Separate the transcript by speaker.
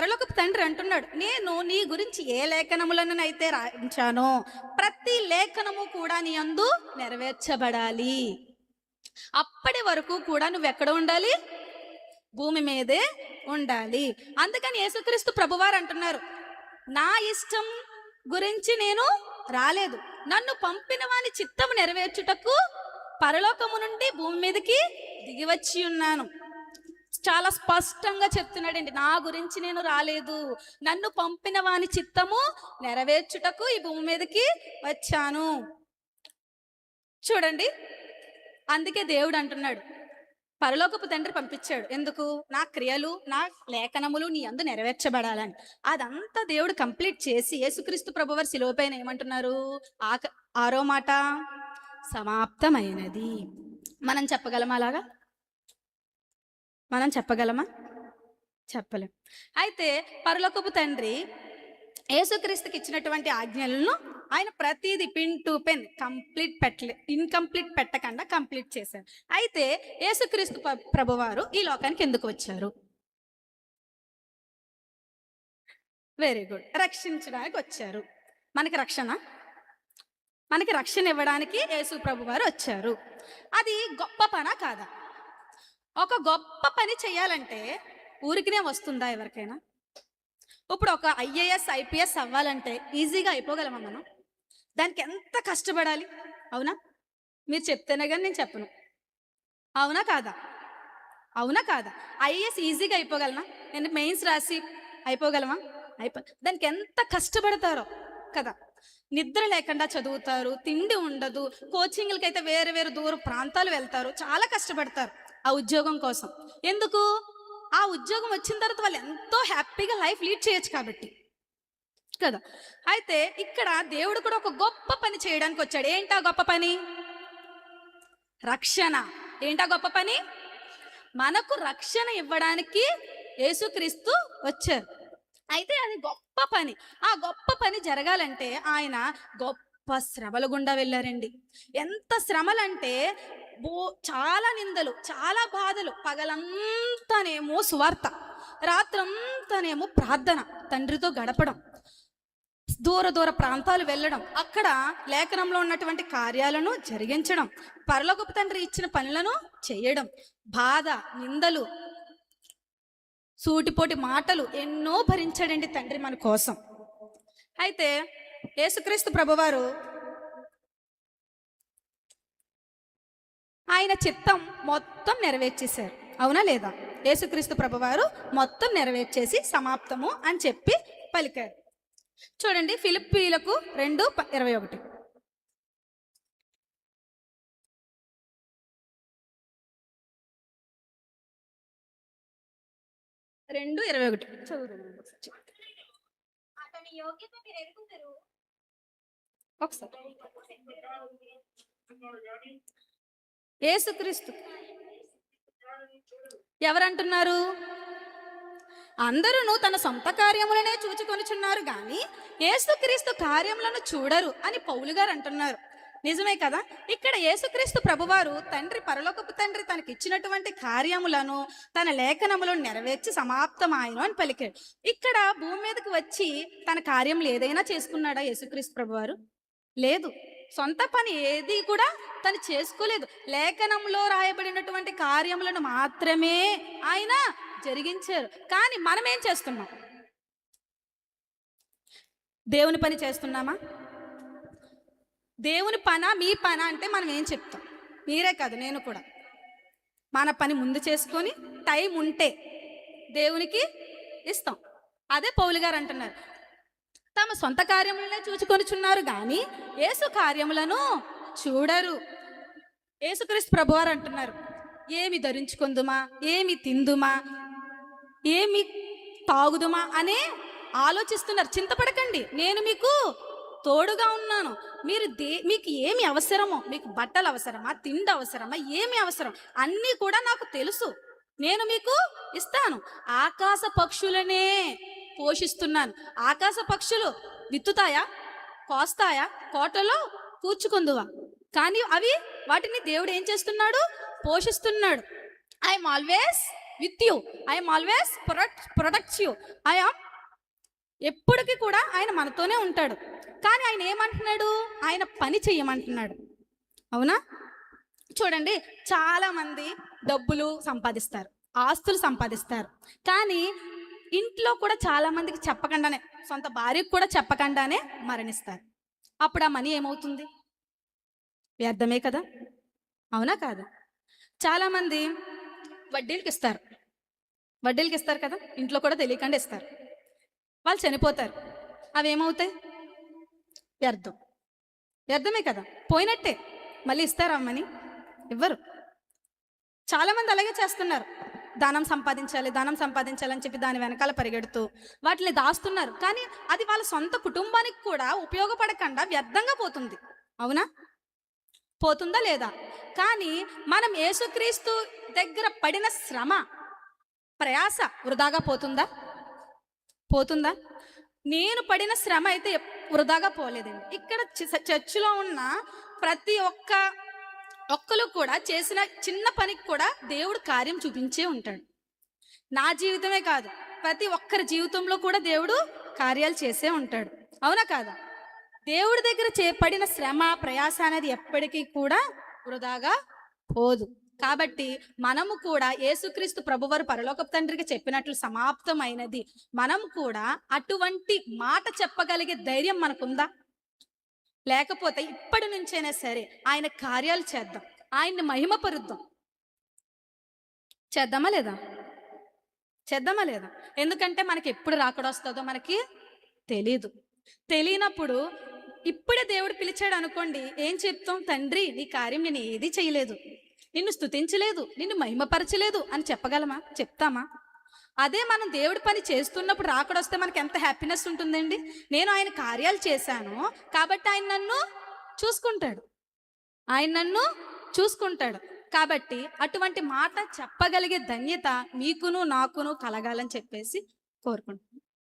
Speaker 1: పరలోకపు తండ్రి అంటున్నాడు, నేను నీ గురించి ఏ లేఖనములనైతే రాయించానో ప్రతి లేఖనము కూడా నీ యందు నెరవేర్చబడాలి. అప్పటి వరకు కూడా నువ్వెక్కడ ఉండాలి? భూమి మీదే ఉండాలి. అందుకని యేసుక్రీస్తు ప్రభువారు అంటున్నారు, నా ఇష్టం గురించి నేను రాలేదు, నన్ను పంపిన వాని చిత్తము నెరవేర్చుటకు పరలోకము నుండి భూమి మీదకి దిగివచ్చి ఉన్నాను. చాలా స్పష్టంగా చెప్తున్నాడండి, నా గురించి నేను రాలేదు, నన్ను పంపిన వాని చిత్తము నెరవేర్చుటకు ఈ భూమి మీదకి వచ్చాను. చూడండి, అందుకే దేవుడు అంటున్నాడు, పరలోకపు తండ్రి పంపించాడు. ఎందుకు? నా క్రియలు, నా లేఖనములు నీ అందు నెరవేర్చబడాలని. అదంతా దేవుడు కంప్లీట్ చేసి యేసుక్రీస్తు ప్రభువారు శిలువ పైన ఏమంటున్నారు? ఆరో మాట, సమాప్తమైనది. మనం చెప్పగలమా అలాగా? మనం చెప్పగలమా? చెప్పలేం. అయితే పరలోకపు తండ్రి యేసుక్రీస్తుకి ఇచ్చినటువంటి ఆజ్ఞలను ఆయన ప్రతిదీ పిన్ టు పెన్ ఇన్కంప్లీట్ పెట్టకుండా కంప్లీట్ చేశారు. అయితే యేసుక్రీస్తు ప్రభువారు ఈ లోకానికి ఎందుకు వచ్చారు? వెరీ గుడ్, రక్షించడానికి వచ్చారు. మనకి రక్షణ ఇవ్వడానికి యేసు ప్రభువారు వచ్చారు. అది గొప్ప పనా కాదా? ఒక గొప్ప పని చేయాలంటే ఊరికినే వస్తుందా ఎవరికైనా? ఇప్పుడు ఒక IAS IPS అవ్వాలంటే ఈజీగా అయిపోగలమా మనం? దానికి ఎంత కష్టపడాలి? అవునా? మీరు చెప్తేనే కానీ నేను చెప్పను. అవునా కాదా? IAS ఈజీగా అయిపోగలనా? నేను మెయిన్స్ రాసి అయిపోగలమా? దానికి ఎంత కష్టపడతారో కదా. నిద్ర లేకుండా చదువుతారు, తిండి ఉండదు, కోచింగ్లకి అయితే వేరే వేరే దూర ప్రాంతాలు వెళ్తారు, చాలా కష్టపడతారు ఆ ఉద్యోగం కోసం. ఎందుకు? ఆ ఉద్యోగం వచ్చిన తర్వాత వాళ్ళు ఎంతో హ్యాపీగా లైఫ్ లీడ్ చేయొచ్చు కాబట్టి కదా. అయితే ఇక్కడ దేవుడు కూడా ఒక గొప్ప పని చేయడానికి వచ్చాడు. ఏంటా గొప్ప పని? రక్షణ. ఏంటా గొప్ప పని? మనకు రక్షణ ఇవ్వడానికి యేసుక్రీస్తు వచ్చారు. అయితే అది గొప్ప పని. ఆ గొప్ప పని జరగాలంటే ఆయన గొప్ప శ్రమల గుండా వెళ్ళారండి. ఎంత శ్రమలంటే చాలా నిందలు, చాలా బాధలు. పగలంతానేమో సువార్త, రాత్రంతానేమో ప్రార్థన, తండ్రితో గడపడం, దూర ప్రాంతాలు వెళ్ళడం, అక్కడ లేఖనంలో ఉన్నటువంటి కార్యాలను జరిగించడం, పరలోకపు తండ్రి ఇచ్చిన పనులను చేయడం, బాధ, నిందలు, సూటిపోటి మాటలు ఎన్నో భరించాడండి తండ్రి మన కోసం. అయితే యేసుక్రీస్తు ప్రభువారు ఆయన చిత్తం మొత్తం నెరవేర్చేశారు. అవునా లేదా? యేసుక్రీస్తు ప్రభువారు మొత్తం నెరవేర్చేసి సమాప్తము అని చెప్పి పలికారు. చూడండి, ఫిలిప్పీలకు 2:21. యేసుక్రీస్తు ఎవరంటున్నారు? అందరూ తన సొంత కార్యములనే చూచుకొనుచున్నారు గాని యేసుక్రీస్తు కార్యములను చూడరు అని పౌలు గారు అంటున్నారు. నిజమే కదా. ఇక్కడ యేసుక్రీస్తు ప్రభువారు తండ్రి, పరలోకపు తండ్రి తనకి ఇచ్చినటువంటి కార్యములను, తన లేఖనములను నెరవేర్చి సమాప్తమాయను అని పలికాడు. ఇక్కడ భూమి మీదకి వచ్చి తన కార్యములు ఏదైనా చేసుకున్నాడా యేసుక్రీస్తు ప్రభువారు? లేదు. సొంత పని ఏది కూడా తను చేసుకోలేదు. లేఖనంలో రాయబడినటువంటి కార్యములను మాత్రమే ఆయన జరిగించారు. కానీ మనం ఏం చేస్తున్నాం? దేవుని పని చేస్తున్నామా? దేవుని పన, మీ పన అంటే మనం ఏం చెప్తాం? మీరే కాదు, నేను కూడా. మన పని ముందు చేసుకొని టైం ఉంటే దేవునికి ఇస్తాం. అదే పౌలు గారు అంటున్నారు, తమ సొంత కార్యములనే చూచుకొనిచున్నారు కానీ యేసు కార్యములను చూడరు. యేసుక్రీస్తు ప్రభువారు అంటున్నారు, ఏమి ధరించుకుందుమా, ఏమి తిందుమా, ఏమి తాగుదుమా అనే ఆలోచిస్తున్నారు. చింతపడకండి, నేను మీకు తోడుగా ఉన్నాను. మీకు ఏమి అవసరమో, మీకు బట్టలు అవసరమా, తిండి అవసరమా, ఏమి అవసరం అన్నీ కూడా నాకు తెలుసు. నేను మీకు ఇస్తాను. ఆకాశ పక్షులనే పోషిస్తున్నాను. ఆకాశ పక్షులు విత్తుతాయా, కోస్తాయా, కోటలో కూర్చుకుందువా? కానీ వాటిని దేవుడు ఏం చేస్తున్నాడు? పోషిస్తున్నాడు. I'm always with you, I'm always protects you, I'm ఎప్పటికీ కూడా ఆయన మనతోనే ఉంటాడు. కానీ ఆయన ఏమంటున్నాడు? ఆయన పని చెయ్యమంటున్నాడు. అవునా? చూడండి, చాలామంది డబ్బులు సంపాదిస్తారు, ఆస్తులు సంపాదిస్తారు, కానీ ఇంట్లో కూడా చాలామందికి చెప్పకుండానే, సొంత భార్యకు కూడా చెప్పకుండానే మరణిస్తారు. అప్పుడు ఆ మనీ ఏమవుతుంది? వ్యర్థమే కదా? అవునా కాదా? చాలామంది వడ్డీలకి ఇస్తారు, వడ్డీలకి ఇస్తారు కదా, ఇంట్లో కూడా తెలియకుండా ఇస్తారు. వాళ్ళు చనిపోతారు, అవి ఏమవుతాయి? వ్యర్థం. వ్యర్థమే కదా, పోయినట్టే. మళ్ళీ ఇస్తారా మనీ? ఇవ్వరు. చాలామంది అలాగే చేస్తున్నారు. ధనం సంపాదించాలి, ధనం సంపాదించాలని చెప్పి దాని వెనకాల పరిగెడుతూ వాటిని దాస్తున్నారు. కానీ అది వాళ్ళ సొంత కుటుంబానికి కూడా ఉపయోగపడకుండా వ్యర్థంగా పోతుంది. అవునా? పోతుందా లేదా? కానీ మనం యేసుక్రీస్తు దగ్గర పడిన శ్రమ, ప్రయాస వృధాగా పోతుందా? పోతుందా? నేను పడిన శ్రమ అయితే వృధాగా పోలేదండి. ఇక్కడ చర్చిలో ఉన్న ప్రతి ఒక్కరు కూడా చేసిన చిన్న పనికి కూడా దేవుడు కార్యం చూపించే ఉంటాడు. నా జీవితమే కాదు, ప్రతి ఒక్కరి జీవితంలో కూడా దేవుడు కార్యాలు చేసే ఉంటాడు. అవునా కాదా? దేవుడి దగ్గర చేపడిన శ్రమ, ప్రయాస అనేది ఎప్పటికీ కూడా వృధాగా పోదు. కాబట్టి మనము కూడా యేసుక్రీస్తు ప్రభువారు పరలోకపు తండ్రికి చెప్పినట్లు సమాప్తమైనది. మనం కూడా అటువంటి మాట చెప్పగలిగే ధైర్యం మనకుందా? లేకపోతే ఇప్పటి నుంచైనా సరే ఆయన కార్యాలు చేద్దాం, ఆయన్ని మహిమపరుద్దాం. చేద్దామా లేదా? చేద్దామా లేదా? ఎందుకంటే మనకి ఎప్పుడు రాకడొస్తుందో మనకి తెలీదు. తెలియనప్పుడు ఇప్పుడే దేవుడు పిలిచాడు అనుకోండి, ఏం చెప్తాం? తండ్రి, నీ కార్యం నేను ఏది చేయలేదు, నిన్ను స్తుతించలేదు, నిన్ను మహిమపరచలేదు అని చెప్పగలమా? చెప్తామా? అదే మనం దేవుడి పని చేస్తున్నప్పుడు రాకడొస్తే మనకి ఎంత హ్యాపీనెస్ ఉంటుందండి. నేను ఆయన కార్యాలు చేశాను కాబట్టి ఆయన నన్ను చూసుకుంటాడు, ఆయన నన్ను చూసుకుంటాడు. కాబట్టి అటువంటి మాట చెప్పగలిగే ధన్యత మీకును నాకును కలగాలని చెప్పేసి కోరుకుంటున్నాను.